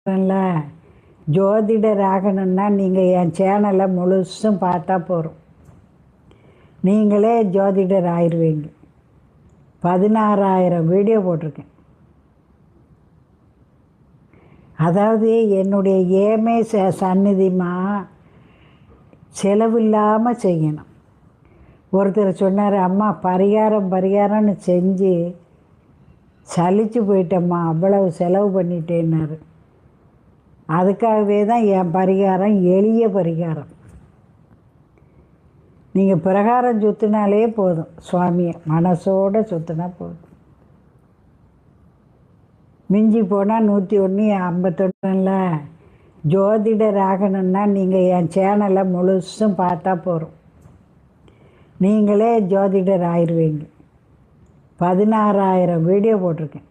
இல்ல ஜோதிடர் ஆகணும்னா நீங்கள் என் சேனலை முழுசும் பார்த்தா போதும். நீங்களே ஜோதிடர் ஆயிடுவீங்க. 16,000 வீடியோ போட்டிருக்கேன். அதாவது என்னுடைய ஏமே சந்நிதிமா செலவில்லாமல் செய்யணும். ஒருத்தர் சொன்னார், அம்மா பரிகாரம்னு செஞ்சு சலிச்சு போயிட்டம்மா, அவ்வளவு செலவு பண்ணிட்டேன்னாரு. அதுக்காகவே தான் என் பரிகாரம் எளிய பரிகாரம். நீங்கள் பிரகாரம் சுற்றினாலே போதும், சுவாமியை மனசோடு சுற்றினா போதும். மிஞ்சி போனால் 151 ஜோதிடர் ஆகணும்னா நீங்கள் என் சேனலை முழுசும் பார்த்தா போதும். நீங்களே ஜோதிடர் ஆயிடுவீங்க. 16,000 வீடியோ போட்டிருக்கேன்.